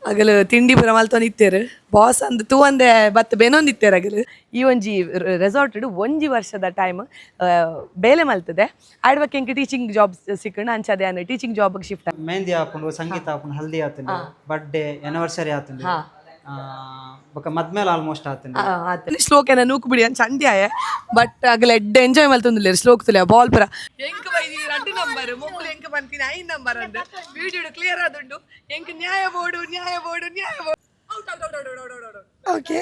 ಅಗಲು ತಿಂಡಿ ಪೂರ ಮಲ್ತೊಂದಿತ್ತೇರು ಬಾಸ್ ಅಂದ್ ತೂ ಅಂದೆ ಬತ್ ಬೆನೊಂದಿತ್ತೇರು ಅಗಲು ಈ ಒಂಜಿ ರೆಸಾರ್ಟ್ ಒಂಜಿ ವರ್ಷದ ಟೈಮ್ ಬೇಲೆ ಮಲ್ತದೆ ಆಡ್ ಬಕ್ಕೆ ಎಂಕ್ ಟೀಚಿಂಗ್ ಜಾಬ್ ಸಿಕ್ಕಂಡು ಅಂಚದೆ ಅನ್ನ ಟೀಚಿಂಗ್ ಜಾಬ್ ಶಿಫ್ಟ್ ಮೆಹಂದಿ ಆಪುಂಡು ಸಂಗೀತ ಆಪುಂಡು ಹಲ್ದಿ ಆತುಂಡು ಬರ್ಡೇ ಆನಿವರ್ಸರಿ ಆತುಂಡು ಬೊಕ ಮದ್ಮೇಲೆ ಆಲ್ಮೋಸ್ಟ್ ಆತುಂಡು ಶ್ಲೋಕನ ನೂಕು ಬಿಡಿ ಅಂತ ಚಂಡಿ ಆಯ ಬಟ್ ಅಗಲ ಎಡ್ಡೆ ಎಂಜಾಯ್ ಮಲ್ತೊಂದುಲ್ಲೇರು ಶ್ಲೋಕ್ ತುಲೆ ಬಾಲ್ ಪುರ ಎಂಕ್ ಬೈದಿ 2 ನಂಬರ್ ಮೊಗ್ಲು ಎಂಕ್ ಬಂತೀನಿ 5 ನಂಬರ್ ಅಂದ್ ವಿಡಿಯೋ ಕ್ಲಿಯರ್ ಆದುಂಡು ಎಂಕ್ ನ್ಯಾಯ ಬೋರ್ಡು ಔಟ್ ಓಕೆ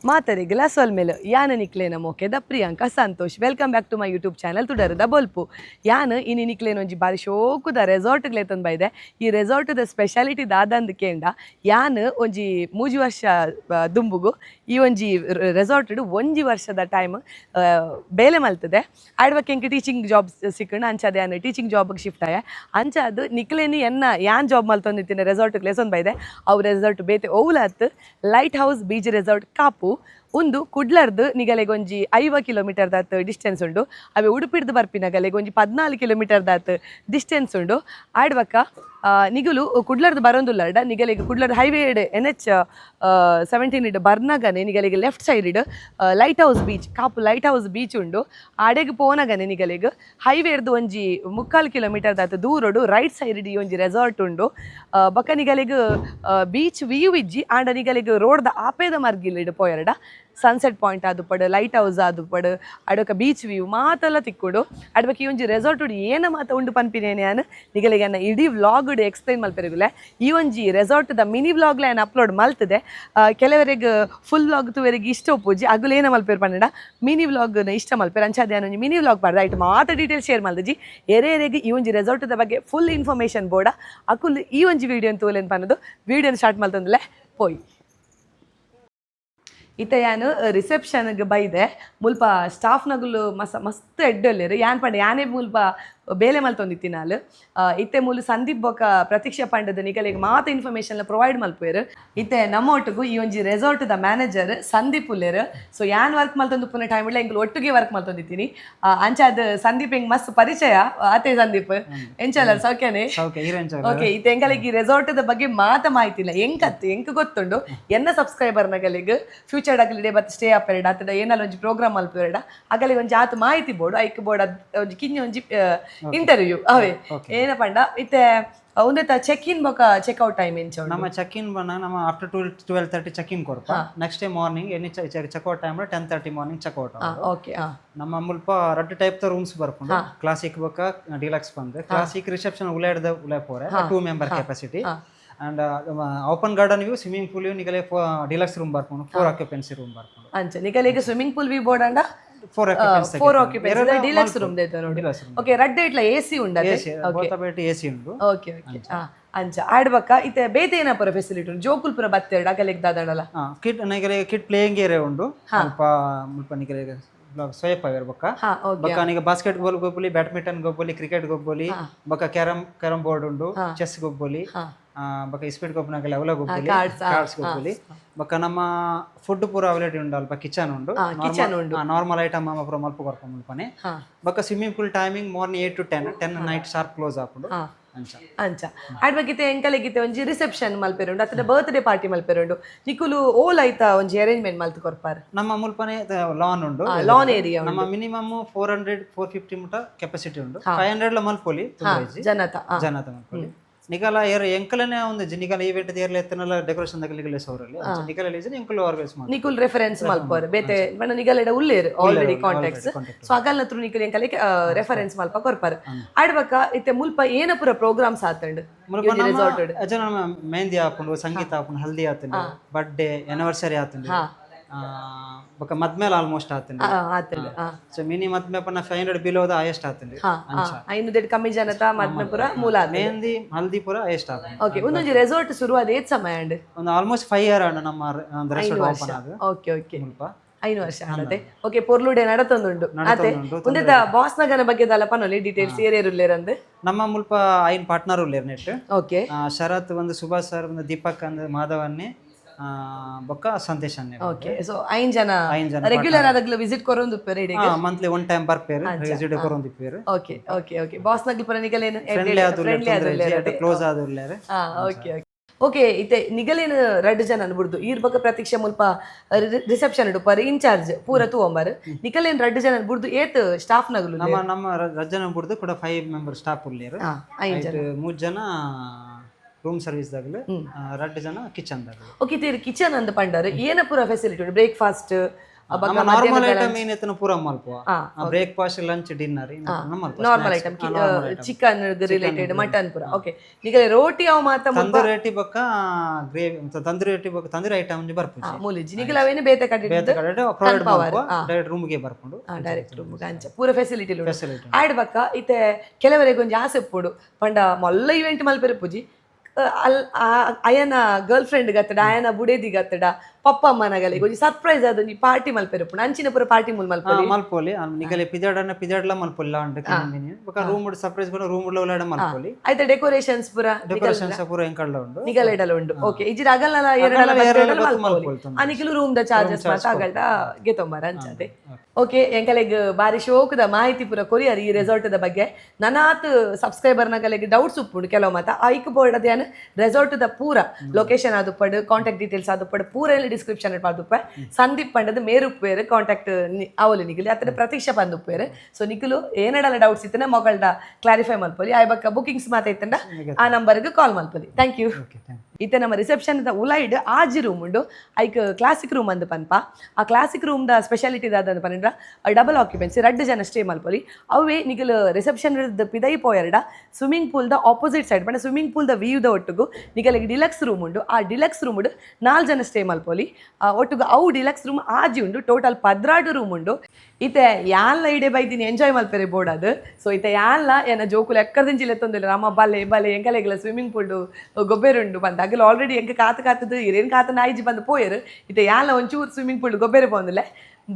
ಮಾತರಿಗಿಲ್ಲ ಸೊಲ್ಮೇಲು ಯಾನ ನಿಕ್ಲೇನ ಮೋಕೆದ Priyanka Santosh welcome back to my YouTube channel ತುಡರದ ಬೊಲ್ಪು ಯಾನು ಇನಿ ನಿಕ್ಲೇನ ಒಂಜಿ ಬಾರಿ ಶೋಕುದ ರೆಸಾರ್ಟ್ಗೆ ಲೇತಂದು ಬೈದೆ ಈ ರೆಸಾರ್ಟ್ದ ಸ್ಪೆಷಾಲಿಟಿ ದಾದಂದು ಕೇಂಡ ಯಾನು ಒಂಜಿ 3 ವರ್ಷ ದುಂಬುಗು ಈ ಒಂಜಿ ರೆಸಾರ್ಟ್ ಒಂಜಿ ವರ್ಷದ ಟೈಮ್ ಬೇಲೆ ಮಲ್ತದೆ ಆಡ್ಬಕ್ಕೆ ಎಂಕ್ ಟೀಚಿಂಗ್ ಜಾಬ್ ಸಿಕ್ಕಂಡು ಅಂಚದೆ ಅನ್ನ ಟೀಚಿಂಗ್ ಜಾಬ್ಗೆ ಶಿಫ್ಟ್ ಆಯ ಅಂಚದು ನಿಕ್ಲೇನಿ ಎನ್ನ ಯಾನ್ ಜಾಬ್ ಮಲ್ತೊಂದಿತ್ತಿನ ರೆಸಾರ್ಟ್ಗೆ ಲೇಸೊಂದು ಬೈದೆ ಅವು ರೆಸಾರ್ಟ್ ಬೇತೆ ಓವ್ಲತ್ lighthouse beach resort Kapu ಒಂದು ಕುಡ್ಲರ್ದು ನಿಗಲೆಗೊಂಜಿ 5 ಕಿಲೋಮೀಟರ್ ದಾತ್ ಡಿಸ್ಟೆನ್ಸ್ ಉಂಡು ಅವೆ ಉಡುಪಿಡ್ದು ಬರ್ಪಿನಗಲೆಗೆ ಒಂಜಿ 14 ಕಿಲೋಮೀಟರ್ ದಾತ್ ಡಿಸ್ಟೆನ್ಸ್ ಉಂಡು ಆಡ್ಬಕ್ಕ ನಿಗುಲು ಕುಡ್ಲರ್ದು ಬರೋಂದುಲ್ಲಡ ನಿಗಲೆಗೆ ಕುಡ್ಲರ್ದು ಹೈವೇ NH 17 ಬರ್ನಗನೆ ನಿಗಲೆಗೆ left side lighthouse beach Kapu lighthouse beach ಉಂಡು ಆಡೆಗೆ ಪೋನಗನೆ ನಿಗಲೆಗೆ ಹೈವೇರ್ದು ಒಂಜಿ 3/4 ಕಿಲೋಮೀಟರ್ ದಾತ್ ದೂರೋಡು ರೈಟ್ ಸೈಡ್ ಈ ಒಂಜಿ ರೆಸಾರ್ಟ್ ಉಂಡು ಬಕ್ಕ ನಿಗಲೆಗೆ ಬೀಚ್ ವ್ಯೂ ಇಜ್ಜಿ ಆಂಡ ನಿಗಲೆಗೆ ರೋಡ್ದ ಆಪೇದ ಮರ್ಗಿಲಿಡು ಪೋಯರಡ ಸನ್ಸೆಟ್ ಪಾಯಿಂಟ್ ಅದು ಪಡು ಲೈಟ್ ಹೌಸ್ ಅದು ಪಡು ಅಡಕ ಬೀಚ್ ವ್ಯೂ ಮಾತೆಲ್ಲ ತಿಕ್ಕೊಡು ಅಡ್ಬಕ್ಕೆ ಈ ಒಂಜಿ ರೆಸಾರ್ಟ್ ಏನ ಮಾತ ಉಂಡು ಪನ್ಪಿನೇನೆ ನಾನು ನಿಗಲಿಗೆ ಅನ್ನ ಇಡೀ ವ್ಲಾಗ್ ಎಕ್ಸ್ಪ್ಲೈನ್ ಮಲ್ಪೆರಗುಲೆ ಈ ಒಂಜಿ ರೆಸಾರ್ಟ್ದ ಮಿನಿ ವ್ಲಾಗ್ಲ ಏನು ಅಪ್ಲೋಡ್ ಮಲ್ತದೆ ಕೆಲವರಿಗೆ ಫುಲ್ ವ್ಲಾಗ್ ತುವರೆಗೆ ಇಷ್ಟ ಒಪ್ಪುಜಿ ಅಗುಲು ಏನ ಮಲ್ಪೇರು ಪನ್ನಡ ಮಿನಿ ವ್ಲಾಗ್ನ ಇಷ್ಟ ಮಲ್ಪೇರು ಅಂಚಾದೆ ಒಂಜಿ ಮಿನಿ ವ್ಲಾಗ್ ಪಾಡ್ದು ಆಯ್ತು ಮಾತ ಡೀಟೇಲ್ಸ್ ಶೇರ್ ಮಲ್ದಜಿ ಎರೆಗೆ ಈ ಒಂಜಿ ರೆಸಾರ್ಟ್ದ ಬಗ್ಗೆ ಫುಲ್ ಇನ್ಫಾರ್ಮೇಷನ್ ಬೋಡ ಅಕುಲ್ ಈ ಒಂಜಿ ವಿಡಿಯೋ ತೋಲೇನು ಪನ್ನೋದು ವಿಡಿಯೋನ ಸ್ಟಾರ್ಟ್ ಮಲ್ತಂದಲೆ ಪೋಯ್ ಇತ್ತ ಯಾನು ರಿಸೆಪ್ಷನ್ಗೆ ಬೈದೆ ಮುಲ್ಪ ಸ್ಟಾಫ್ನಗುಲು ಮಸ್ತ್ ಎಡ್ಡಲ್ಲೇರು ಯಾನ್ ಪಂಡ ಯಾನೇ ಮುಲ್ಪ ಬೇಲೆ ಮಲ್ತೊಂದಿತ್ತಿ ನಾಲು ಇತ್ತೆ ಮೂಲು ಸಂದೀಪ್ ಬೊಕ ಪ್ರತೀಕ್ಷಾ ಪಂಡದ ನಿಗಲಿಗೆ ಮಾತ ಇನ್ಫಾರ್ಮೇಷನ್ ಪ್ರೊವೈಡ್ ಮಲ್ಪೇರು ಇತ್ತೆ ನಮ್ಮ ಒಟ್ಟಿಗೂ ಈ ಒಂಜಿ ರೆಸಾರ್ಟ್ದ ಮ್ಯಾನೇಜರ್ ಸಂದೀಪ್ ಉಲ್ಲೇರು ಸೊ ಯಾನ್ ವರ್ಕ್ ಮಲ್ತೊಂದು ಪುನಃ ಟೈಮ್ ಇಲ್ಲ ಎಂಗ್ಲು ಒಟ್ಟಿಗೆ ವರ್ಕ್ ಮಲ್ತೊಂದಿತ್ತೀನಿ ಅಂಚಾದ ಸಂದೀಪ್ ಹೆಂಗ್ ಮಸ್ತ್ ಪರಿಚಯ ಆತೆ ಸಂದೀಪ್ ಎಂಚಲ್ಲ ಸೌಖ್ಯನೇ ಓಕೆ ಇತ್ತೆ ಎಂಗಲಿಗೆ ಈ ರೆಸಾರ್ಟ್ದ ಬಗ್ಗೆ ಮಾಹಿತಿಲ್ಲ ಎಂಕ್ ಗೊತ್ತುಂಡು ಎನ್ನ ಸಬ್ಸ್ಕ್ರೈಬರ್ ನಗಲಿಗೆ ಫ್ಯೂಚರ್ ಆಗಲಿಡೆ ಬತ್ ಸ್ಟೇ ಅಪ್ಪೆರಡ ಅತ್ತಡ ಏನಲ್ಲ ಒಂಜಿ ಪ್ರೋಗ್ರಾಮ್ ಮಲ್ಪೆರಡ ಆಗಲಿ ಒಂಜಿ ಆತ ಮಾಹಿತಿ ಬೋರ್ಡು ಐಕ್ ಬೋರ್ಡ್ ಒಂಜಿ ಕಿಂಜಿ ಒಂಜಿ ಇಂಟರ್ವ್ಯೂ ಅವೇ ಏನ ಪಂಡ ಇತ್ತೆ ಉಂದೆತ ಚೆಕ್ ಇನ್ ಬೊಕ ಚೆಕ್ಔಟ್ ಟೈಮ್ ಎಂಚ ನಮ್ಮ ಚೆಕ್ ಇನ್ ಬನ್ನ ನಮ್ಮ ಆಫ್ಟರ್ 12:30 ಚೆಕ್ ಇನ್ ಕೊರ್ಪ next day morning any checkout time 10:30 morning checkout okay ನಮ್ಮ ಮುಲ್ಪ ರಡ್ಡು ಟೈಪ್ ದ ರೂಮ್ಸ್ ಬರ್ಪುಂಡು ಕ್ಲಾಸಿಕ್ ಬೊಕ ಡಿಲಕ್ಸ್ ಬಂದು ಕ್ಲಾಸಿಕ್ ರಿಸೆಪ್ಷನ್ ಉಲಾಡ್ದ ಉಲೈ ಪೋರೆ 2 member capacity and open garden view swimming pool view ನಿಗಲೆ ಡಿಲಕ್ಸ್ ರೂಮ್ ಬರ್ಪುಂಡು 4 ಆಕ್ಯುಪೆನ್ಸಿ ರೂಮ್ ಬರ್ಪುಂಡು ಅಂಚ ನಿಗಲೆಗೆ ಸ್ವಿಮ್ಮಿಂಗ್ ಪೂಲ್ ವ್ಯೂ ಬೋರ್ಡ್ ಅಂಡ 4 ಆಕ್ಯುಪೆನ್ಸಿ ಡಿಲಕ್ಸ್ ರೂಮ್ ದೇತ ನೋಡಿ ಓಕೆ ರಡ್ಡ ಇಟ್ಲ ಎಸಿ ಉಂಡ ಎಸಿ ಉಂಡು ಓಕೆ ಓಕೆ ಅಂಚ ಆಡ್ಬಕ್ಕ ಇತ್ತೆ ಬೇತೆ ಏನಪ್ಪರ ಫೆಸಿಲಿಟಿ ಉಂಟು ಜೋಕುಲ್ ಪುರ ಬತ್ತೆರಡು ಅಗಲೆಗ್ ದಾದಡಲ ಕಿಡ್ ನಿಗಲೆ ಕಿಡ್ ಪ್ಲೇಯಿಂಗ್ ಏರಿಯಾ ಉಂಡು ಮುಲ್ಪ ನಿಗಲೆ ಸ್ವಯಪ್ ಆವೇರ್ ಬೊಕ್ಕ ಬೊಕ್ಕ ನಿಗ ಬಾಸ್ಕೆಟ್ ಬಾಲ್ ಗೊಬ್ಬಲಿ ಬ್ಯಾಡ್ಮಿಂಟನ್ ಗೊಬ್ಬಲಿ ಕ್ರಿಕೆಟ್ ಗೊಬ್ಬಲಿ ಬೊಕ್ಕ ಕ್ಯಾರಮ್ ಬೋರ್ಡ್ ಉಂಡು ಚೆಸ್ ಗೊಬ್ಬಲಿ ಬೊಕ್ಕ ಸ್ಪೀಡ್ ಗೊಬ್ಬನಾಗಲ್ಲ ಅವಲ ಗೊಬ್ಬಲಿ ಕಾರ್ಡ್ಸ್ ಗೊಬ್ಬಲಿ ಬೊಕ್ಕ ನಮ್ಮ ಫುಡ್ ಪೂರ ಅವೈಲೇಬಲ್ ಉಂಡು ಅಲ್ಪ ಕಿಚನ್ ಉಂಡು ನಾರ್ಮಲ್ ಐಟಮ್ ಪೂರ ಮಲ್ಪ ಕೊರ್ಪ ಮುಲ್ಪನೆ ಬೊಕ್ಕ swimming pool timing morning 8 to 10 night sharp close ಆಪುಂಡು ಅಂಚ ಆಡ್ಬೇಕಿತ್ತೆ ಎಂಕಲೆಗಿತ್ತೆ ಒಂಜಿ ರಿಸೆಪ್ಷನ್ ಮಲ್ಪೆರುಂಡು ಅತ್ತದ ಬರ್ತ್ಡೇ ಪಾರ್ಟಿ ಮಲ್ಪೆರುಂಡು ನಿಕುಲು ಓಲ್ ಐತ ಒಂಜಿ ಅರೇಂಜ್ಮೆಂಟ್ ಮಲ್ತು ಕೊರ್ಪಾರ ನಮ್ಮ ಮುಲ್ಪನೆ ಲಾನ್ ಉಂಡು ಲಾನ್ ಏರಿಯಾ ನಮ್ಮ ಮಿನಿಮಮ್ 400-450 ಮುಟ ಕೆಪಾಸಿಟಿ ಉಂಡು 500 ಲ ಮಲ್ಪೊಲಿ ಜನತ ಮಲ್ಪೊಲಿ ನಿಗಲ ಎಂಕಲನೆ ಒಂದು ನಿಗಲ ಈವೆಂಟ್ ಏರ್ಲ ಎತ್ತನಲ್ಲ ಡೆಕೋರೇಷನ್ ದಗಲಿಗಲೆ ಸೌರಲ್ಲಿ ನಿಗಲ ಲೀಜನ್ ಎಂಕಲು ಆರ್ಗನೈಸ್ ಮಾಡಿ ನಿಕುಲ್ ರೆಫರೆನ್ಸ್ ಮಲ್ಪೋರ್ ಬೇತೆ ಬಣ್ಣ ನಿಗಲೆಡ ಉಲ್ಲೇರು ಆಲ್ರೆಡಿ ಕಾಂಟ್ಯಾಕ್ಟ್ಸ್ ಸೊ ಅಗಲ್ನ ತ್ರೂ ನಿಕಲ್ ಎಂಕಲೆ ರೆಫರೆನ್ಸ್ ಮಲ್ಪ ಕೊರ್ಪಾರ ಆಡ್ಬಕ ಇತ್ತೆ ಮುಲ್ಪ ಏನ ಪುರ ಪ್ರೋಗ್ರಾಮ್ಸ್ ಆತಂಡು ರೆಸಾರ್ಟ್ ಅಜನ ಮೆಹಂದಿ ಆಪುಂಡು ಸಂಗೀತ ಆಪುಂಡು ಹಲ್ದಿ ಆತಂಡು ಬರ್ಡೇ ಆನಿವರ್ಸರಿ ಆತಂಡು ಬೊಕ ಮದ್ಮೇಲೆ ಆಲ್ಮೋಸ್ಟ್ ಆತಂಡು ಸೊ ಮಿನಿ ಮದ್ಮೆ ಪನ್ನ 500 ಬಿಲೋ ದ ಹೈಯೆಸ್ಟ್ ಆತಂಡು 500 ಕಮ್ಮಿ ಜನತ ಮದ್ಮೆ ಪುರ ಮೂಲ ಮೆಹಂದಿ ಹಲ್ದಿ ಪುರ ಹೈಯೆಸ್ಟ್ ಆತಂಡು ಓಕೆ ಒಂದೊಂಜಿ ರೆಸಾರ್ಟ್ ಶುರು ಆದ ಏತ್ ಸಮಯ ಅಂಡ್ ಒಂದು ಆಲ್ಮೋಸ್ಟ್ 5 ಇಯರ್ ಅಂಡ್ ನಮ್ಮ ರೆಸಾರ್ಟ್ ಓಪನ್ ಆದ ಓಕೆ ಓಕೆ ಮುಲ್ಪ 5 ವರ್ಷ ಆನತೆ ಓಕೆ ಪೊರ್ಲುಡೆ ನಡತೊಂದುಂಡು ಅತೆ ಉಂದೆತ ಬಾಸ್ ನಗರ ಬಗ್ಗೆ ದಲ ಪನೊಲಿ ಡೀಟೇಲ್ಸ್ ಏರೇರು ಉಲ್ಲೇರಂದು ನಮ್ಮ ಮುಲ್ಪ ಐನ್ ಪಾರ್ಟ್ನರ್ ಉಲ್ಲೇರ್ ನೆಟ್ ಓಕೆ ಶರತ್ ಒಂದು ಸುಭಾಷ್ ಸರ್ ಒಂದು ದೀಪಕ್ ಅಂದ್ ಮಾಧವನ್ನೇ ಬೊಕ್ಕ ಸಂದೇಶ ಓಕೆ ಸೊ ಐನ್ ಜನ ಐನ್ ಜನ ರೆಗ್ಯುಲರ್ ಆದಾಗ್ಲೂ ವಿಸಿಟ್ ಕೊರೊಂದು ಪೆರೇಡಿ ಮಂತ್ಲಿ ಒನ್ ಟೈಮ್ ಬರ್ಪೇರು ರೆಸಿಡ್ ಕೊರೊಂದು ಇಪ್ಪೇರು ಓಕೆ ಓಕೆ ಓಕೆ ಬಾಸ್ ನಗ್ಲು ಪರ ನಿಗಲೇನು ಫ್ರೆಂಡ್ಲಿ ಆದುಲ್ಲೇರು ಕ್ಲೋಸ್ ಆದುಲ್ಲೇರು ಓಕೆ ಓಕೆ ಓಕೆ ಇತ್ತೆ ನಿಗಲೇನು ರಡ್ಡ್ ಜನ ಅನ್ಬಿಡ್ದು ಈರ್ ಬಗ್ಗೆ ಪ್ರತೀಕ್ಷೆ ಮುಲ್ಪ ರಿಸೆಪ್ಷನ್ ಇಡು ಪರ್ ಇನ್ಚಾರ್ಜ್ ಪೂರ ತೂವಂಬರ್ ನಿಗಲೇನು ರಡ್ಡ್ ಜನ ಅನ್ಬಿಡ್ದು ಏತ್ ಸ್ಟಾಫ್ ನಗಲು ನಮ್ಮ ರಜ್ಜನ ಬಿಡ್ದು ಕೂಡ 5 ಮೆಂಬರ್ ಸ್ಟಾಫ್ ಉಳ್ಳೇರು 3 ಜನ ರೂಮ್ ಸರ್ವಿಸ್ ದಾಗಲು 2 ಜನ ಕಿಚನ್ ದಾಗಲು ಓಕೆ ಇತ್ತೆ ಕಿಚನ್ ಅಂದ್ ಪಂಡರ್ ಏನ ಪೂರ ಫೆಸಿಲಿಟಿ ಉಂಡು ಬ್ರೇಕ್ಫಾಸ್ಟ್ ನಾರ್ಮಲ್ ಐಟಮ್ ಏನೇತನ ಪೂರ ಮಲ್ಪುವ breakfast lunch dinner normal item chicken related mutton ಪೂರ ಓಕೆ ನಿಗಲೆ ರೋಟಿ ಅವ ಮಾತ ತಂದೂರಿ ರೋಟಿ ಬೊಕ್ಕ ಗ್ರೇವಿ ತಂದೂರಿ ರೋಟಿ ಬೊಕ್ಕ ತಂದೂರಿ ಐಟಮ್ ಒಂಜಿ ಬರ್ಪುಜಿ ಮೂಲಿಜಿ ನಿಗಲ ಅವೇನೆ ಬೇತೆ ಕಟ್ಟಿದ್ದು ಪ್ರೊವೈಡ್ ಮಾಡ್ಪುವ ಡೈರೆಕ್ಟ್ ರೂಮ್ ಗೆ ಬರ್ಕೊಂಡು ಡೈರೆಕ್ಟ್ ರೂಮ್ ಗೆ ಅಂಚ ಪೂರ ಫೆಸಿಲಿಟಿ ಆಡ್ ಬಕ್ಕ ಇತ್ತೆ ಕೆಲವರಿಗೆ ಒಂಜಿ ಆಸೆ ಪೋಡು ಪಂಡ ಮಲ್ಲ ಇವೆಂಟ್ ಮಲ್ಪೆರೆ ಪೂಜಿ ಅಯ್ಯನ ಗರ್ಲ್ ಫ್ರೆಂಡ್ ಗತ್ತಡ ಅಯ್ಯನ ಬುಡೇದಿ ಗತ್ತಡ ಪಪ್ಪ ಅಮ್ಮನಗಲೆ ಒಂಜಿ ಸರ್ಪ್ರೈಸ್ ಅದು ನೀ ಪಾರ್ಟಿ ಮಲ್ಪೆರೆ ಪುಣ ಅಂಚಿನ ಪೂರ ಪಾರ್ಟಿ ಮುಲ್ ಮಲ್ಪೋಲಿ ನಿಗಲೆ ಪಿಜಾಡ್ಲ ಮಲ್ಪೊಲ್ಲ ಅಂಡ್ ಬೊಕ ರೂಮ್ ಸರ್ಪ್ರೈಸ್ ಪುರ ರೂಮ್ ಉಳ್ಳಾಡ ಮಲ್ಪೋಲಿ ಐತೆ ಡೆಕೋರೇಷನ್ಸ್ ಪೂರ ಎಂಕಳ್ಳ ಉಂಡು ನಿಗಲೆಡಲ ಉಂಡು ಓಕೆ ಇಜಿರ ಅಗಲ್ನಲ ಎರಡಲ ಮಲ್ಪೊಲಿ ಅನಿಕಲು ರೂಮ್ ದ ಚಾರ್ಜಸ್ ಮಾತ ಅಗಲ್ಡ ಗೆತೊಂಬರ ಅಂಚದೆ ಓಕೆ ಎಂಕಲೆಗ್ ಬಾರಿ ಶೋಕದ ಮಾಹಿತಿ ಪೂರ ಕೊರಿಯರ್ ಈ ರೆಸಾರ್ಟ್ ದ ಬಗ್ಗೆ ನನಾತ್ ಸಬ್ಸ್ಕ್ರೈಬರ್ ನಗಲೆಗ್ ಡೌಟ್ಸ್ ಉಪ್ಪುಂಡು ಕೆಲವು ಮಾತ ಐಕ್ ಬೋರ್ಡ್ ಅದೇನು ರೆಸಾರ್ಟ್ ದ ಪೂರ ಲೊಕೇಶನ್ ಅದು ಪಡ್ ಕಾಂಟ್ಯಾಕ್ಟ್ ಡೀಟೇಲ್ಸ್ ಅದು ಪಡ್ ಪೂರ ಡಿಸ್ಕ್ರಿಪ್ಷನ್ ಪಾದುಪ್ಪ ಸಂದೀಪ್ ಪಂಡದ ಮೇರು ಉಪ್ಪೇರು ಕಾಂಟ್ಯಾಕ್ಟ್ ಅವಲು ನಿಗಲಿ ಅತ್ತ ಪ್ರತೀಕ್ಷಾ ಬಂದು ಉಪ್ಪೇರು ಸೊ ನಿಖಲು ಏನಡಲ್ಲ ಡೌಟ್ಸ್ ಇತ್ತನ ಮೊಗಲ್ಡ ಕ್ಲಾರಿಫೈ ಮಲ್ಪೊಲಿ ಆಯ್ ಬಕ್ಕ ಬುಕಿಂಗ್ಸ್ ಮಾತೈತಂಡ ಆ ನಂಬರ್ಗೆ ಕಾಲ್ ಮಲ್ಪೊಲಿ ಥ್ಯಾಂಕ್ ಯು ಇತ್ತೆ ನಮ್ಮ ರಿಸೆಪ್ಷನ್ ಉಲೈಡ್ ಆಜಿ ರೂಮ್ ಉಂಡು ಐಕ್ ಕ್ಲಾಸಿಕ್ ರೂಮ್ ಅಂದ್ ಪನ್ಪ ಆ ಕ್ಲಾಸಿಕ್ ರೂಮ್ ದ ಸ್ಪೆಷಾಲಿಟಿ ದಾದ ಪನ್ರ ಡಬಲ್ ಆಕ್ಯುಪೆನ್ಸಿ 2 ಜನ ಸ್ಟೇ ಮಲ್ಪೊಲಿ ಅವೇ ನಿಗಲು ರಿಸೆಪ್ಷನ್ ಪಿದೈ ಪೋಯರ್ಡ ಸ್ವಿಮ್ಮಿಂಗ್ ಪೂಲ್ ದ ಆಪೋಸಿಟ್ ಸೈಡ್ ಪಂಡ ಸ್ವಿಮ್ಮಿಂಗ್ ಪೂಲ್ ದ ವ್ಯೂ ದ ಒಟ್ಟಿಗೂ ನಿಗಲಿಗೆ ಡಿಲಕ್ಸ್ ರೂಮ್ ಉಂಡು ಆ ಡಿಲಕ್ಸ್ ರೂಮ್ ಉಂಡು 4 ಜನ ಸ್ಟೇ ಮಲ್ಪೊಲಿ ಒಟ್ಟಿಗೆ ಅವು ಡಿಲಕ್ಸ್ ರೂಮ್ ಆಜಿ ಉಂಡು ಟೋಟಲ್ 16 ರೂಮ್ ಉಂಡು ಇತ್ತೆ ಯಾನ್ಲ ಇಡೆ ಬೈದಿನಿ ಎಂಜಾಯ್ ಮಲ್ಪೆರೆ ಬೋರ್ಡ್ ಅದು ಸೊ ಇತ್ತೆ ಯಾನ್ಲ ಏನ ಜೋಕುಲು ಎಕ್ಕರ್ದಿಂಚಿಲೆ ತೊಂದಿಲ್ಲ ರಾಮ ಬಲೆ ಬಲೆ ಎಂಕಲೆಗ್ಲ ಸ್ವಿಮ್ಮಿಂಗ್ ಪೂಲ್ ಗೊಬ್ಬೆರುಂಡು ಬಂದ ಅಗಲ ಆಲ್ರೆಡಿ ಎಂಕ ಕಾತದು ಇರೇನು ಕಾತ ನಾಯಿಜಿ ಬಂದು ಪೋಯರು ಇತ್ತೆ ಯಾನ್ಲ ಒಂಚೂರು ಸ್ವಿಮ್ಮಿಂಗ್ ಪೂಲ್ ಗೊಬ್ಬೆರೆ ಪೋಂದಿಲ್ಲ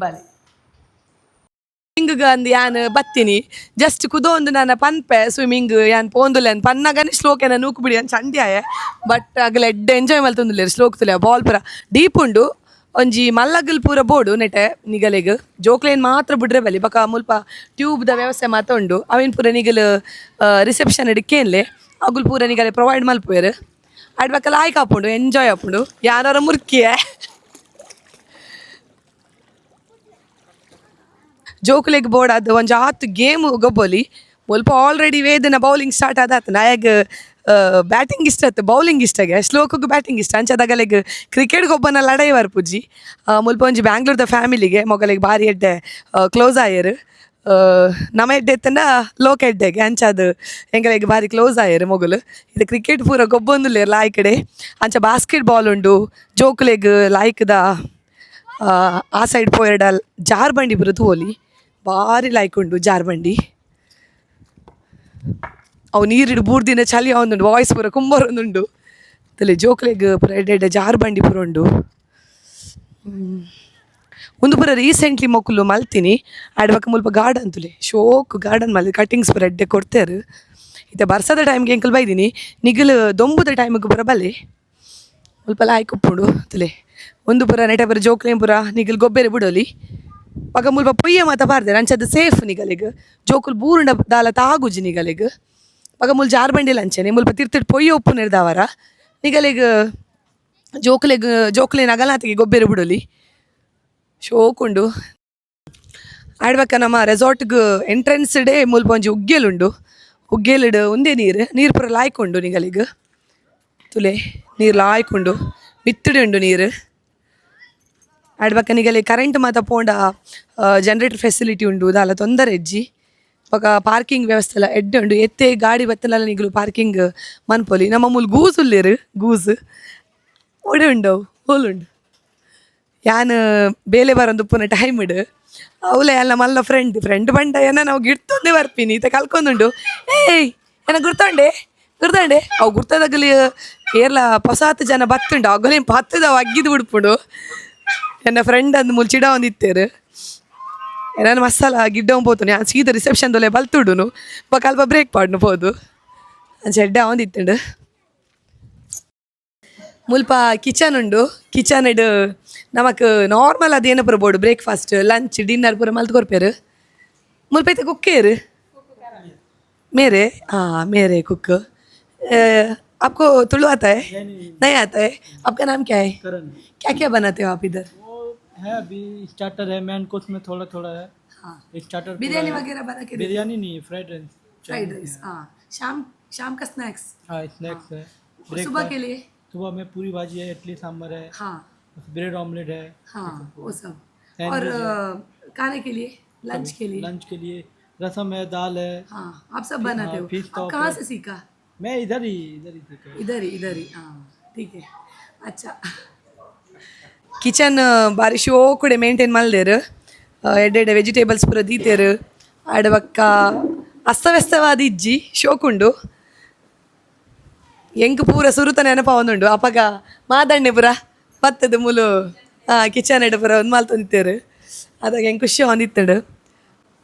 ಬಲೆ ಸ್ವಿಮ್ಮಿಂಗ್ ಅಂದ್ ಯಾನ್ ಬತ್ತೀನಿ ಜಸ್ಟ್ ಕುದೋ ಒಂದು ನಾನು ಪನ್ಪೆ ಸ್ವಿಮ್ಮಿಂಗ್ ಯಾನ್ ಪೋಂದುಲೆ ಅನ್ ಪನ್ನಗನಿ ಸ್ಲೋಕ್ ಏನ ನೂಕು ಬಿಡಿ ಅಂತ ಚಂದ್ಯಾಯ ಬಟ್ ಅಗಲ ಎಡ್ಡೆ ಎಂಜಾಯ್ ಮಲ್ತೊಂದುಲ್ಲೆ ಸ್ಲೋಕ್ ತುಲೆ ಬಾಲ್ ಪುರ ಡೀಪ್ ಉಂಡು ಒಂಜಿ ಮಲ್ಲಗಲ್ ಪೂರ ಬೋಡು ನೆಟೆ ನಿಗಲೆಗ್ ಜೋಕ್ಲೇನ್ ಮಾತ್ರ ಬಿಡ್ರೆ ಬಲಿ ಬಕ ಮುಲ್ಪ ಟ್ಯೂಬ್ ದ ವ್ಯವಸ್ಥೆ ಮಾತ ಉಂಡು ಅವೇನು ಪೂರ ನಿಗಲ್ ರಿಸೆಪ್ಷನ್ ಇಡ್ಕೇನ್ಲೆ ಅಗುಲ್ ಪೂರ ನಿಗಲೆ ಪ್ರೊವೈಡ್ ಮಲ್ಪುವೆರು ಆಡ್ ಬಕಲ್ಲ ಆಯ್ಕೆ ಹಾಪುಂಡು ಎಂಜಾಯ್ ಹಾಪುಂಡು ಯಾರ ಮುರ್ಕಿಯೇ ಜೋಕ್ಲೆಗ್ ಬೋರ್ಡ್ ಅದು ಒಂಜಿ 10 ಗೇಮ್ ಗೊಬ್ಬೋಲಿ ಮುಲ್ಪ ಆಲ್ರೆಡಿ ವೇದನ ಬೌಲಿಂಗ್ ಸ್ಟಾರ್ಟ್ ಆದಾತ ನಾಯಗ್ ಬ್ಯಾಟಿಂಗ್ ಇಷ್ಟ ಆಯ್ತು ಬೌಲಿಂಗ್ ಇಷ್ಟಗೆ ಸ್ಲೋಕಗ್ ಬ್ಯಾಟಿಂಗ್ ಇಷ್ಟ ಅಂಚದಾಗಲೆಗ್ ಕ್ರಿಕೆಟ್ ಗೊಬ್ಬನ ಲಡೈ ಬರ್ಪುಜಿ ಮುಲ್ಪ ಒಂಜಿ ಬ್ಯಾಂಗ್ಳೂರ್ದ ಫ್ಯಾಮಿಲಿಗೆ ಮೊಗಲೆಗ್ ಬಾರಿ ಎಡ್ಡೆ ಕ್ಲೋಸ್ ಆಯರು ನಮ್ಮ ಎಡ್ಡೆ ಎತ್ತಂಡ ಲೋಕ ಎಡ್ಡೆಗೆ ಅಂಚದು ಎಂಗಲೆಗ್ ಬಾರಿ ಕ್ಲೋಸ್ ಆಯರು ಮೊಗಲು ಇದು ಕ್ರಿಕೆಟ್ ಪೂರ ಗೊಬ್ಬೊಂದುಲ್ಲೇರು ಲಾಯ್ ಕಡೆ ಅಂಚ ಬಾಸ್ಕೆಟ್ ಬಾಲ್ ಉಂಡು ಜೋಕ್ಲೆಗ್ ಲಾಯ್ಕ್ದ ಆ ಸೈಡ್ ಪೋಯರ್ಡ ಜಾರ್ಬಂಡಿ ಪೂರ ತೂವೊಲಿ ಭಾರಿ ಲಾಯ್ಕ್ ಉಂಡು ಜಾರ್ಬಂಡಿ ಅವು ನೀರಿಡು 3 ದಿನ ಚಳಿ ಅವನುಂಡು ವಾಯ್ಸ್ ಪೂರ ಕುಂಬರೊಂದುಂಡು ತಲೆ ಜೋಕ್ಲೆಗ್ ಪೂರ ಎಡ್ಡೆ ಜಾರ್ಬಂಡಿ ಪೂರ ಉಂಡು ಒಂದು ಪೂರ ರೀಸೆಂಟ್ಲಿ ಮೊಕ್ಕಲು ಮಲ್ತೀನಿ ಆಡ್ಬೇಕು ಮುಲ್ಪ ಗಾರ್ಡನ್ ತುಲೆ ಶೋಕ್ ಗಾರ್ಡನ್ ಮಲ್ ಕಟಿಂಗ್ಸ್ ಪೂರ ಎಡ್ಡೆ ಕೊಡ್ತೇರು ಇತ್ತೆ ಬರ್ಸದ ಟೈಮ್ಗೆ ಎಂಕಲ್ ಬೈದಿನಿ ನಿಗಲು ದೊಂಬುದ ಟೈಮಿಗೆ ಪೂರ ಬಲೆ ಮುಲ್ಪ ಲಾಯ್ಕ್ ಉಪ್ಪುಂಡು ತುಲೆ ಒಂದು ಪೂರ ನೆಟೆ ಪೂರ ಜೋಕ್ಲೇನ್ ಪೂರ ನಿಗಲ್ ಗೊಬ್ಬೆರೆ ಬಿಡೋಲಿ ಪಗ ಮುಲ್ಪ ಪೊಯ್ಯ ಮಾತ ಪಾರ್ದೇರು ಅಂಚದು ಸೇಫ್ ನಿಗಲೆಗ್ ಜೋಕುಲ್ ಬೂರುಂಡ ದಾಲ ತಾಗುಜಿ ನಿಗಲೆಗ್ ಪಗ ಮುಲ್ ಜಾರ್ಬಂಡಿಲ ಅಂಚೆನೆ ಮುಲ್ಪ ತಿರ್ತಿಡ್ ಪೊಯ್ಯ ಉಪ್ಪು ನಿರ್ದಾವರ ನಿಗಲೆಗ್ ಜೋಕ್ಲೇನ್ ಅಗಲಾತಿಗೆ ಗೊಬ್ಬೆರೆ ಬಿಡೋಲಿ ಶೋಕುಂಡು ಆಡ್ಬೇಕ ನಮ್ಮ ರೆಸಾರ್ಟ್ಗೆ ಎಂಟ್ರೆನ್ಸ್ ಡೇ ಮುಲ್ಪ ಒಂಜಿ ಉಗ್ಗೆಲುಂಡು ಉಗ್ಗೆಲಿಡು ಒಂದೇ ನೀರು ಪೂರ ಲಾಯ್ಕೊಂಡು ನಿಗಲಿಗೆ ತುಲೆ ನೀರು ಲಾಯ್ಕೊಂಡು ಮಿತ್ತುಡಿ ಉಂಡು ನೀರು ಆಡ್ಬೇಕ ನಿಗಲಿ ಕರೆಂಟ್ ಮಾತ ಪೋಂಡ ಜನರೇಟರ್ ಫೆಸಿಲಿಟಿ ಉಂಡು ದಾಲ ತೊಂದರೆ ಇಜ್ಜಿ ಪಕ್ಕ ಪಾರ್ಕಿಂಗ್ ವ್ಯವಸ್ಥೆ ಎಲ್ಲ ಎಡ್ಡೆ ಉಂಡು ಎತ್ತೆ ಗಾಡಿ ಬತ್ತಲೆಲ್ಲ ನಿಗಲು ಪಾರ್ಕಿಂಗ್ ಮನ್ಪೊಲಿ ನಮ್ಮ ಮೂಲ ಗೂಸ್ ಉಲ್ಲೇರು ಗೂಸ್ ಒಡೆ ಉಂಡವು ಹೋಲುಂಡು ಯಾನ್ ಬೇಲೆ ಬರೋದು ಪುನಃ ಟೈಮ್ ಇಡು ಅವಳೆ ಎಲ್ಲ ಮಲ್ಲ ಫ್ರೆಂಡ್ ಬಂಡ ಏನ ನಾವು ಗಿಡ್ತೊಂದೇ ಬರ್ಪೀನಿ ಈತ ಕಲ್ಕೊಂದುಂಡು ಏಯ್ ಏನ ಗುರ್ತಂಡೆ ಅವು ಗುರ್ತದಾಗಲಿ ಏರ್ಲ ಹೊಸಾತು ಜನ ಬತ್ತುಂಡು ಅಗಲೇನು ಪತ್ತದ ಅಗ್ಗಿದು ಬಿಡ್ಪುಂಡು ಎನ್ನ ಫ್ರೆಂಡ್ ಅಂದು ಮುಲ್ಚಿಡ ಒಂದಿತ್ತೇರು ನಾನು ಮಸಾಲ ಗಿಡ್ಡ ಹೋಗ್ಬೋದು ನಾನು ಸೀದಾ ರಿಸೆಪ್ಷನ್ದೊಲೆ ಬಲ್ತುಡುನು ಅಲ್ಪ ಬ್ರೇಕ್ ಪಾಡ್ನು ಹೋದು ಚೆಡ್ಡ ಒಂದಿತ್ತುಂಡು ಮುಲ್ಪ ಕಿಚನ್ ಉಂಡು ಕಿಚನ್ ಇಡು ನಮಕ್ ನಾರ್ಮಲ್ ಅದೇನು ಪುರ ಬೋಡು ಬ್ರೇಕ್ಫಾಸ್ಟ್ ಲಂಚ್ ಡಿನ್ನರ್ ಪೂರ ಮಲ್ತು ಕೊರ್ಪೇರು ಮುಲ್ಪ ಐತೆ ಕುಕ್ಕೇರು मेरे हाँ मेरे कुक आपको तुलू आता है नहीं आता है आपका नाम क्या है क्या क्या बनाते हो आप इधर वो है अभी स्टार्टर है, मेन कोर्स में थोड़ा थोड़ा है। हाँ स्टार्टर बिरयानी वगैरह बना के बिरयानी नहीं है, फ्राइड राइस। फ्राइड राइस हाँ शाम शाम का स्नैक्स हाँ स्नैक्स है। सुबह के लिए सुबह में पूरी भाजी है, इडली सांभर है, हाँ ब्रेड ऑमलेट है। हाँ वो सब Sandwich और खाने के लिए लंच के लिए लंच के लिए रसम है, दाल है। हाँ आप सब बनाते हो fish आप top कहाँ है। से सीखा मैं इधर ही सीखा। इधर ही हाँ ठीक है अच्छा ಕಿಚನ್ ಬಾರಿ ಶೋಕುಡೆ ಮೇಂಟೈನ್ ಮಲ್ದೇರು ಎಡ್ಡೆಡ್ಡೆ ವೆಜಿಟೇಬಲ್ಸ್ ಪೂರ ದೀತೇರು ಆಡಬಕ್ಕ ಅಸ್ತವ್ಯಸ್ತವಾದ ಇಜ್ಜಿ ಶೋಕುಂಡು ಎಂಕ್ ಪೂರ ಸುರುತ ನೆನಪ ಒಂದುಂಡು ಅಪಗ ಮಾದಣ್ಣೆ ಪೂರ ಬತ್ತದ ಮುಲು ಕಿಚನ್ ಎಡ್ ಪೂರ ಒಂದು ಮಲ್ತೊಂದಿತ್ತೇರು ಅದಾಗ ಹೆಂಗೆ ಖುಷಿ ಹೊಂದಿತ್ತಡು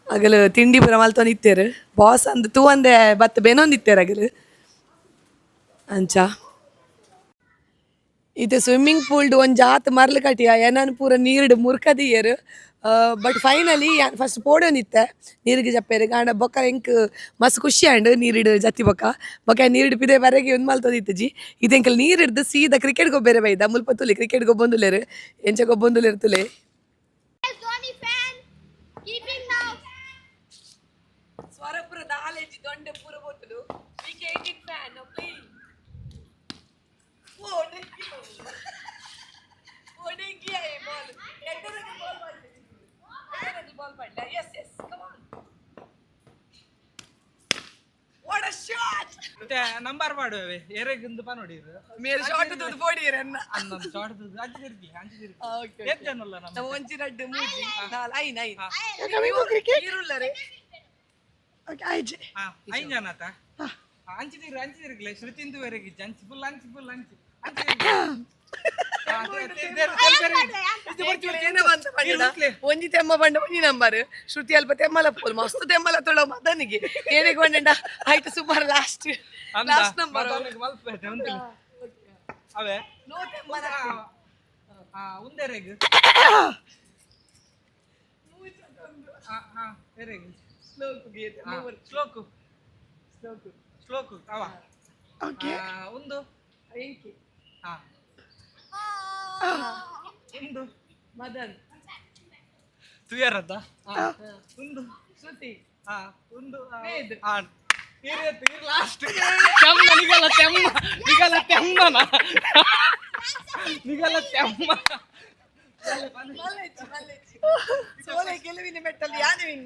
ಅಗಲು ತಿಂಡಿ ಪೂರ ಮಲ್ತೊಂದಿತ್ತೇರು ಬಾಸ್ ಅಂದ್ ತೂ ಅಂದೆ ಬತ್ತ ಬೇನೊಂದಿತ್ತೇರು ಅಗಲು ಅಂಚ ಇದು ಸ್ವಿಮ್ಮಿಂಗ್ ಪೂಲ್ಡ್ ಒಂದು ಜಾತ್ ಮರ್ಲು ಕಟ್ಟಿಯ ಏನಾನು ಪೂರ ನೀರ್ಡು ಮುರ್ಕದಿಯರು ಬಟ್ ಫೈನಲಿ ಫಸ್ಟ್ ಪೋಡೋನಿತ್ತೆ ನೀರಿಗೆ ಜಪ್ಪೇರು ಗಾಂಡ ಬೊಕ್ಕ ಎಂಕ್ ಮಸ್ತ್ ಖುಷಿ ಆಂಡ್ ನೀರಿಡು ಜತಿ ಬೊಕ್ಕ ನೀರಿಡು ಪಿದೆ ಬರೆಗೆ ಒಂದು ಮಲ್ತೋದಿತ್ತು ಜಿ ಇದು ಎಂಕಲ್ ನೀರಿಡ್ದು ಸೀದಾ ಕ್ರಿಕೆಟ್ ಗೊಬ್ಬರ ಬೈದ ಮುಲ್ಪ ತುಲಿ ಕ್ರಿಕೆಟ್ ಗೊಬ್ಬೊಂದುಲೇರು ಎಂಚ ಗೊಬ್ಬೊಂದುಲೇರು ತುಲೆ Dhoni fan. Keeping now. ಸ್ವರಪುರ ದಾಲೇಜಿ ದೊಂಡೆ ಪೂರ ಬೋತುಲು ವಿಕೆಟ್ ಫ್ಯಾನ್ ಪ್ಲೇಯಿಂಗ್ ಒಡೆಗಿಯ ಬಾಲ್ ಎಡರಿಗೆ ಬಾಲ್ ಪಡ್ಲ yes yes come on what a shot ಮತ್ತೆ ನಂಬರ್ ಮಾಡುವೆ ಎರೆಗಿಂದು ಪಾ ನೋಡಿದ್ರು ಮೇರೆ ಶಾಟ್ ತುದು ಪೋಡಿರೆ ಅನ್ನ ಅನ್ನೊಂದು ಶಾರ್ಟ್ ಅಂಚಿದಿರ್ಗಿ ಓಕೆ ಎದ್ದನಲ್ಲ ನಾವು ಒಂಚಿ ರಡ್ಡು ಮೂಜಿ ನಾಲ್ ಐನ್ ಈರುಳ್ಳರೆ ಓಕೆ ಐಜೆ ಐದು ಜನ ಆತ ಅಂಚಿದಿರ್ಗಿಲ್ಲ ಶ್ರುತಿಂದು ವರೆಗಿಜ್ಜ ಅಂಚಿ ಫುಲ್ ಅಂಚಿ ಒಂಜಿ ತೆಮ್ಮ ಬಂಡ ಒಂಜಿ ನಂಬರ್ ಶ್ರುತಿ ಅಲ್ಪ ತೆಮ್ಮಲ ಪೋಲ್ ಮಸ್ತ್ ತೆಮ್ಮಲ ತೊಳೋ ಮದನಿಗೆ ಏನಿಗೆ ಬಂಡ ಹೈಟ್ ಸೂಪರ್ ಲಾಸ್ಟ್ ನಂಬರ್ ಅವೇ ನೋ ತೆಮ್ಮಲ ಉಂದೆರೆಗ್ ಎರೆಗ್ ಸ್ಲೋಕು ಅವ ಒಂದು ಒಂದು ಮದನ್ ತುಯರದ್ದ ಒಂದು ಶ್ರುತಿ ಒಂದು ವೇದ್. ಲಾಸ್ಟ್ ನಿಗಲ ತೆಮ್ಮನ ಸೋಲೆ ಗೆಲುವಿನ ಮೆಟ್ಟಲ್ಲಿ ಯಾನೆ ವಿನ್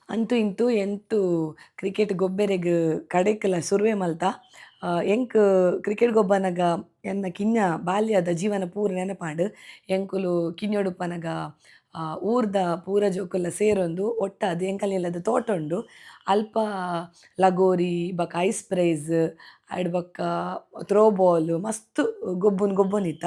ಅಂತೂ ಇಂತೂ ಎಂತು ಕ್ರಿಕೆಟ್ ಗೊಬ್ಬೆರೆಗ್ ಕಡೆಕಲ ಸುರುವೆ ಮಲ್ತ ಎಂಕ್ ಕ್ರಿಕೆಟ್ ಗೊಬ್ಬನಗ ಎನ್ನ ಕಿನ್ಯ ಬಾಲ್ಯದ ಜೀವನ ಪೂರ ನೆನಪಾಂಡು ಎಂಕುಲು ಕಿನ್ಯೊಡುಪನಗ ಊರ್ದ ಪೂರ ಜೋಕುಲ್ಲ ಸೇರೊಂದು ಒಟ್ಟದು ಎಂಕಲ್ನೆಲ್ಲದ ತೋಟ ಉಂಡು ಅಲ್ಪ ಲಗೋರಿ ಬಕ್ಕ ಐಸ್ ಪ್ರೈಸ್ ಆಯ್ಡ್ ಬಕ್ಕ ಥ್ರೋ ಬಾಲ್ ಮಸ್ತ್ ಗೊಬ್ಬುನಿತ್ತ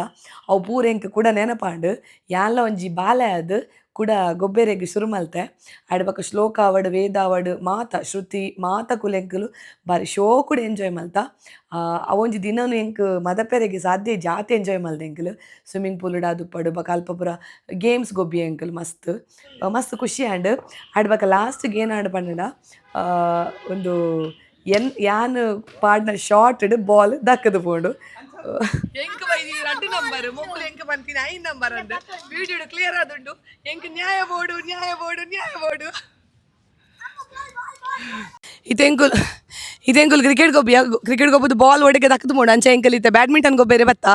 ಅವು ಪೂರ ಎಂಕ್ ಕೂಡ ನೆನಪಾಂಡು ಯಾನ್ಲ ಒಂಜಿ ಬಾಲೆ ಅದು ಕೂಡ ಗೊಬ್ಬೆರೆಗ್ ಶುರು ಮಲ್ತೆ ಆಯ್ಡ್ ಬಕ್ಕ ಶ್ಲೋಕ ಆವಡ್ ವೇದ ಆವಡ್ ಮಾತ ಶ್ರುತಿ ಮಾತ ಕುಲೆಂಕುಲು ಬಾರಿ ಶೋಕುಡು ಎಂಜಾಯ್ ಮಲ್ತ ಅವೊಂಜಿ ದಿನನು ಎಂಕ್ ಮದಪೆರೆಗೆ ಸಾಧ್ಯ ಜಾತಿ ಎಂಜಾಯ್ ಮಲ್ದೆ ಎಂಕುಲು ಸ್ವಿಮ್ಮಿಂಗ್ ಪೂಲ್ ಆದುಪ್ಪಡು ಬಕ್ಕ ಅಲ್ಪ ಪೂರ ಗೇಮ್ಸ್ ಗೊಬ್ಬಿ ಎಂಕುಲು ಮಸ್ತ್ ಖುಷಿ ಆಂಡ್ ಆಯ್ಡ್ ಬಕ್ಕ ಲಾಸ್ಟ್ಗೆ ಏನು ಆಡ್ ಪಂಡ ಒಂದು ಯಾನ್ ಪಾಡ್ನ ಶಾರ್ಟ್ ಬಾಲ್ ದಕ್ಕದು ಪೋಂಡು ಎಂಕ್ ಬೈದಿ 2 ನಂಬರ್ ಮೊಮ್ಮಲು ಎಂಕ್ ಬಂತೀನಿ 5 ನಂಬರ್ ಅಂದ್ ವಿಡಿಯೋ ಕ್ಲಿಯರ್ ಆದುಂಡು ಎಂಕ್ ನ್ಯಾಯ ಬೋರ್ಡು ಇದೆಂಕುಲ್ ಕ್ರಿಕೆಟ್ ಗೊಬ್ಬದು ಬಾಲ್ ಒಡೆಗೆ ದಕ್ಕದು ಮೋಡು ಅಂಚೆ ಎಂಕಲ್ ಇತ್ತೆ ಬ್ಯಾಡ್ಮಿಂಟನ್ ಗೊಬ್ಬೆರೆ ಬತ್ತ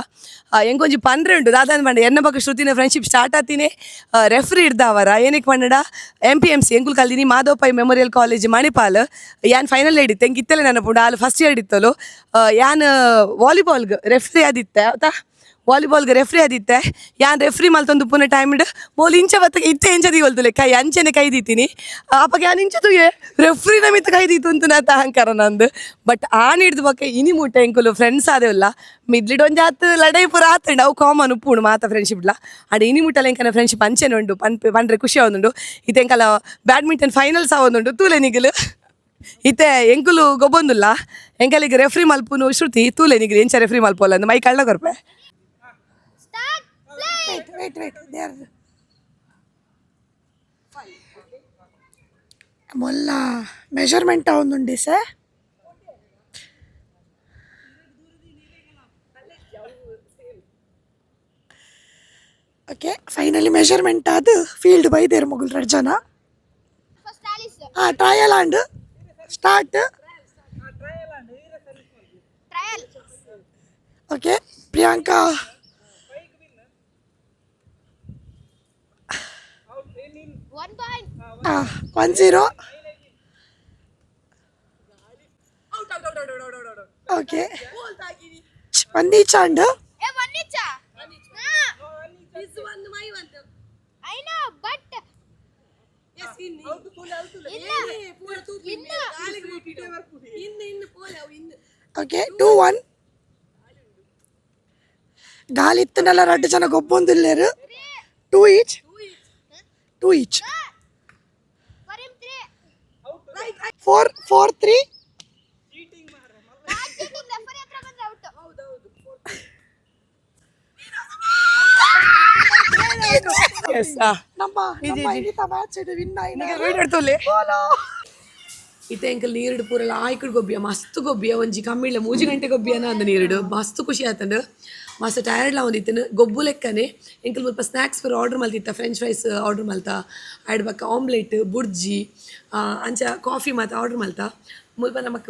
ಎಂಕೊಂಜಿ ಪಂಡ್ರೆ ಉಂಟು ದಾದಾನ್ ಪಂಡ ಎನ್ನ ಬಕ್ಕ ಶ್ರುತಿನ ಫ್ರೆಂಡ್ಶಿಪ್ ಸ್ಟಾರ್ಟ್ ಆತಿನೇ ರೆಫ್ರಿ ಇಡ್ದಾವರ ಏನಕ್ಕೆ ಪಂಡ MPMC ಎಂಕುಲ್ ಕಲ್ದಿನಿ ಮಾಧವ್ ಪೈ ಮೆಮೋರಿಯಲ್ ಕಾಲೇಜ್ ಮಣಿಪಾಲ್ ಯಾನ್ ಫೈನಲ್ ಹಿಡಿತ್ತೆ ಎಂಕ್ ಇತ್ತಲೇ ನೆನಪುಂಡು ಅಲ್ಲಿ ಫಸ್ಟ್ ಇಯರ್ ಇತ್ತಲು ಯಾನ್ ವಾಲಿಬಾಲ್ಗೆ ರೆಫ್ರಿ ಆದಿತ್ತೆ ಆಯ್ತಾ ವಾಲಿಬಾಲ್ಗೆ ರೆಫ್ರಿ ಆದಿತ್ತೆ ಯಾನ್ ರೆಫ್ರಿ ಮಲ್ತೊಂದು ಪುನಃ ಟೈಮ್ ಇಡು ಮೋಲ್ ಇಂಚ ಬತ್ತಗೆ ಇತ್ತೆ ಇಂಚದಿ ಹೊಲ್ತುಲೆ ಕೈ ಅಂಚೆನೆ ಕೈ ದೀತೀನಿ ಅಪ್ಪಗೆ ಯಾನ್ ಇಂಚದು ರೆಫ್ರಿನ ಮಿತ್ತ ಕೈ ದೀತು ಅಂತ ನಾ ಅಹಂಕಾರ ನಂದು ಬಟ್ ಆನ್ ಹಿಡ್ದು ಬಕ್ಕೆ ಇನಿ ಮುಟ್ಟ ಎಂಕುಲು ಫ್ರೆಂಡ್ಸ್ ಆದೇವಲ್ಲ ಮಿದ್ಲಿಡ್ ಒಂದು ಜಾತ್ ಲಡೈ ಪೂರ ಆತಂಡು ಅವು ಕಾಮನ್ ಉಪ್ಪುಂಡು ಮಾತ ಫ್ರೆಂಡ್ಶಿಪ್ಲ ಅಡೆ ಇನಿ ಮುಟ್ಟಲ್ಲ ಎಂಕನ ಫ್ರೆಂಡ್ಶಿಪ್ ಅಂಚೆನೆ ಉಂಡು ಪಂಡ್ರೆ ಖುಷಿ ಆವೊಂದುಂಡು ಇತ್ತೆಂಕಲ ಬ್ಯಾಡ್ಮಿಂಟನ್ ಫೈನಲ್ಸ್ ಆವೊಂದುಂಡು ತೂಲೆ ನಿಗಲು ಇತ್ತೆ ಎಂಕುಲು ಗೊಬ್ಬೊಂದುಲ್ಲ ಎಂಕಲಿಗೆ ರೆಫ್ರಿ ಮಲ್ಪುನು ಶ್ರುತಿ ತೂಲೆ ನಿಗ್ರಿ ಎಂಚ ರೆಫ್ರಿ ಮಲ್ಪೋಲ್ಲ ಅಂದ ಮೈ ಕಳ್ಳ ಕೊರ್ಪೆ Start playing. wait they are మొల్ల మెజర్మెంట్ అవునుండి సార్ ಓಕೆ ಫೈನಲಿ ಮೆಜರ್ಮೆಂಟ್ ಅದು ಫೀಲ್ಡ್ ಬೈದೇರು ಮುಗುಲ್ ಎರಡು ಜನ First Alice. Trial and start Trial. Okay Priyanka 1 point. 1-0 okay పంది చాండ్ Hey, one nicha. This one my one. I know, but yes, in okay 2-1 గాలి ఇత్తనల రెండు జన గొప్పొందులేరు 2 each for him 3. 4-3 Not cheating, referee hatra bandre out. ನಮ್ಮ ಇಂಥ match win ಆಯ್ನ ಇತ್ತೆ ಎಂಕಲ್ ನೀರುಡು ಪೂರಲ ಆಯ್ಕುಡು ಗೊಬ್ಬಿಯ ಮಸ್ತ್ ಗೊಬ್ಬಿಯ ಒಂಜಿ ಕಮ್ಮಿಳ್ಳ 3 ಗಂಟೆ ಗೊಬ್ಬಿಯನ ಅಂದ ನೀರುಡು ಮಸ್ತ್ ಖುಷಿ ಆತಂಡು ಮಸ್ತ್ ಟಯರ್ಡ್ಲ ಒಂದಿತ್ತನು ಗೊಬ್ಬು ಲೆಕ್ಕನೆ ಎಂಕಲ್ ಮುಲ್ಪ ಸ್ನ್ಯಾಕ್ಸ್ ಪೂರ ಆರ್ಡರ್ ಮಲ್ತಿತ್ತ ಫ್ರೆಂಚ್ ಫ್ರೈಸ್ ಆರ್ಡರ್ ಮಲ್ತ ಆಯ್ಡ್ ಬಕ್ಕ ಆಮ್ಲೆಟ್ ಬುರ್ಜಿ ಅಂಚ ಕಾಫಿ ಮಾತ ಆರ್ಡರ್ ಮಲ್ತ ಮುಲ್ಪ ನಮಕ್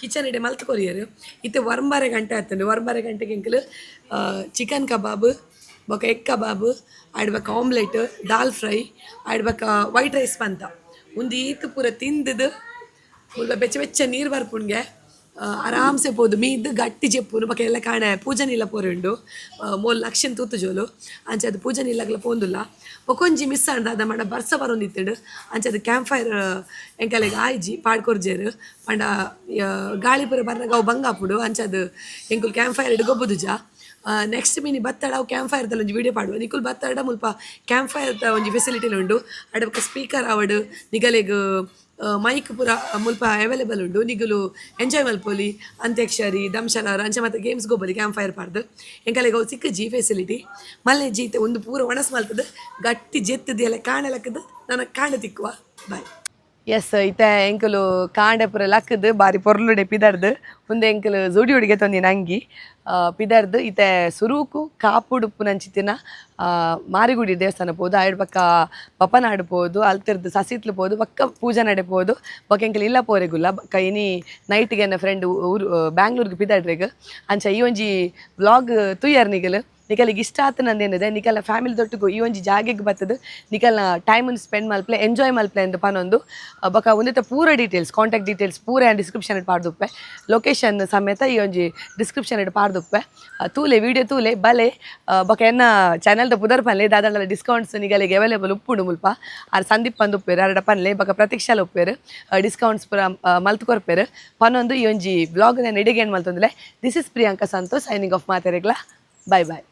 ಕಿಚನ್ ಇಡೆ ಮಲ್ತ್ ಕೊರಿಯರು ಇತ್ತೆ ವರ್ಂಬಾರೆ ಗಂಟೆ ಆತಂಡು ವರ್ಂಬಾರೆ ಗಂಟೆಗೆ ಎಂಕಲ್ ಚಿಕನ್ ಕಬಾಬ್ ಬೊಕ ಎಗ್ ಕಬಾಬ್ ಆಯ್ಡ್ ಬಕ್ಕ ಆಮ್ಲೆಟ್ ದಾಲ್ ಫ್ರೈ ಆಯ್ಡ್ ಬಕ್ಕ ವೈಟ್ ರೈಸ್ ಪಂತ ಒಂದು ಈತು ಪೂರ ತಿಂದದು ಮುಲ್ಪ ಬೆಚ್ಚ ಬೆಚ್ಚ ನೀರು ಬರ್ಪುಣ್ಗೆ ಆರಾಮ್ಸೆ ಪೋದು ಮೀದು ಗಟ್ಟಿ ಜೆಪ್ಪುನು ಬಕ್ಕ ಎಲ್ಲ ಕಾಣೆ ಪೂಜನಿಲ್ಲ ಪೋರುಂಡು ಮೋಲ್ ಲಕ್ಷನ್ ತೂತು ಜೋಲು ಅಂಚೆ ಅದು ಪೂಜನಿಲ್ಲಗಲ ಪೋಂದುಲ್ಲ ಒಕೊಂಜಿ ಮಿಸ್ ಆಂಡ ಅದ ಮಾಡ ಬರ್ಸ ಬರೋಂದಿತ್ತುಂಡು ಅಂಚೆ ಅದು ಕ್ಯಾಂಪ್ ಫೈರ್ ಎಂಕಲೆಗೆ ಆಯ್ಜಿ ಪಾಡ್ಕೊರ್ಜೇರು ಪಂಡ ಗಾಳಿ ಪೂರ ಬರ್ನಾಗ ಅವು ಬಂಗಾಪುಡು ಅಂಚೆ ಅದು ಎಂಕುಲ್ ಕ್ಯಾಂಪ್ ಫೈರ್ ಇಡು ಗೊಬ್ಬುದುಜ ನೆಕ್ಸ್ಟ್ ಮೀನಿ ಬತ್ತಡ ಅವು ಕ್ಯಾಂಪ್ ಫೈರ್ದಲ್ಲಿ ಒಂಜಿ ವೀಡಿಯೋ ಪಾಡುವ ನಿಕುಲ್ ಬತ್ತಡ ಮುಲ್ಪ ಕ್ಯಾಂಪ್ ಫೈರ್ ಒಂಜಿ ಫೆಸಿಲಿಟಿಲು ಉಂಡು ಅಡಬಕ್ಕ ಸ್ಪೀಕರ್ ಆವಡು ನಿಗಲೆಗ್ ಮೈಕ್ ಪೂರ ಮುಲ್ಪ ಅವೈಲೇಬಲ್ ಉಂಡು ನಿಗುಲು ಎಂಜಾಯ್ ಮಲ್ಪೊಲಿ ಅಂತ್ಯಾಕ್ಷರಿ ದಂಶನಾರ ಅಂಚೆ ಮತ್ತು ಗೇಮ್ಸ್ ಗೊಬ್ಬಲಿ ಕ್ಯಾಂಪ್ ಫೈರ್ ಪಾಡ್ದು ಎಂಕಲೆಗೆ ಅವು ಸಿಕ್ಕ ಜಿ ಫೆಸಿಲಿಟಿ ಮಲ್ಲೆ ಜೀತೆ ಒಂದು ಪೂರ ಒಣಸ್ ಮಲ್ತದ ಗಟ್ಟಿ ಜೆತ್ತದ ಎಲ್ಲ ಕಾಣಲಕ್ಕದ ನನಗೆ ಕಾಣ ತಿಕ್ಕುವ ಬಾಯ್ ಎಸ್ ಇತ್ತೆ ಎಂಕಲು ಕಾಂಡೆ ಪೂರ ಲಕ್ಕದು ಬಾರಿ ಪೊರ್ಲುಡೆ ಪಿದರ್ದು ಮುಂದೆ ಎಂಕಲು ಜೋಡಿ ಹುಡುಗೆ ತಂದಿನ ಅಂಗಿ ಪಿದರ್ದು ಇತ್ತೆ ಸುರೂಕು ಕಾಪುಡುಪ್ಪು ನಂಚಿತ್ತಿನ ಮಾರಿಗುಡಿ ದೇವಸ್ಥಾನ ಪೋದು ಆಯ್ಡ್ ಪಕ್ಕ ಪಪ್ಪನಾಡು ಪೋದು ಅಲ್ತಿರ್ದು ಸಸಿತ್ಲು ಪೋದು ಪಕ್ಕ ಪೂಜೆ ನಡೆ ಪೋದು ಬೊಕ್ಕ ಎಂಕಲು ಇಲ್ಲ ಪೋರೆಗುಲ್ಲ ಬಕ್ಕ ಇನಿ ನೈಟ್ಗೆ ನನ್ನ ಫ್ರೆಂಡ್ ಊರು ಬ್ಯಾಂಗ್ಳೂರ್ಗೆ ಪಿದಾಡ್ರೆಗ್ ಅಂಚ ಈ ಒಂಜಿ ವ್ಲಾಗ್ ತುಯ್ಯರ್ ನಿಗಲು ನಿಕಲಿಗೆ ಇಷ್ಟ ಆತ ನಂದೇನಿದೆ ನಿಕಲ್ನ ಫ್ಯಾಮಿಲಿ ದೊಟ್ಟಿಗೂ ಈ ಒಂಜಿ ಜಾಗೆಗೆ ಬರ್ತದೆ ನಿಕಲ್ನ ಟೈಮನ್ನು ಸ್ಪೆಂಡ್ ಮಲ್ಪಲೆ ಎಂಜಾಯ್ ಮಲ್ಪಲೆ ಅಂತ ಪನೊಂದು ಬೊಕ ಒಂದಿತ್ತ ಪೂರ ಡೀಟೇಲ್ಸ್ ಕಾಂಟ್ಯಾಕ್ಟ್ ಡೀಟೇಲ್ಸ್ ಪೂರ ಡಿಸ್ಕ್ರಿಪ್ಷನ್ ಇಟ್ಟು ಪಾಡ್ದುಪ್ಪೆ ಲೊಕೇಶನ್ ಸಮೇತ ಈ ಒಂಜಿ ಡಿಸ್ಕ್ರಿಪ್ಷನ್ ಇಟ್ಟು ಪಾಡ್ದುಪ್ಪೆ ತೂಲೆ ವಿಡಿಯೋ ತೂಲೆ ಬಲೆ ಬೊಕ ಎನ್ನ ಚಾನಲ್ದ ಪುದರ್ ಪನ್ಲೆ ದಾದಾಂಡಲ ಡಿಸ್ಕೌಂಟ್ಸ್ ನಿಗಲಿಗೆ ಅವೈಲೇಬಲ್ ಉಪ್ಪುಂಡು ಮುಲ್ಪ ಆರು ಸಂದೀಪ್ ಪಂದು ಉಪ್ಪೇರು ಅರಡ ಪನ್ಲೆ ಬೊಕ ಪ್ರತೀಕ್ಷಾಲ ಉಪ್ಪೇರು ಡಿಸ್ಕೌಂಟ್ಸ್ ಪೂರ ಮಲ್ತು ಕೊರ್ಪೇರು ಪನೊಂದು ಈ ಒಂಜಿ ಬ್ಲಾಗ್ ನಾನು ಎಡಿಗೇನ್ ಮಲ್ತೊಂದಿಲ್ಲ this is Priyanka Santosh signing off ಮಾತಾರೆಗ್ಲ ಬಾಯ್ ಬಾಯ್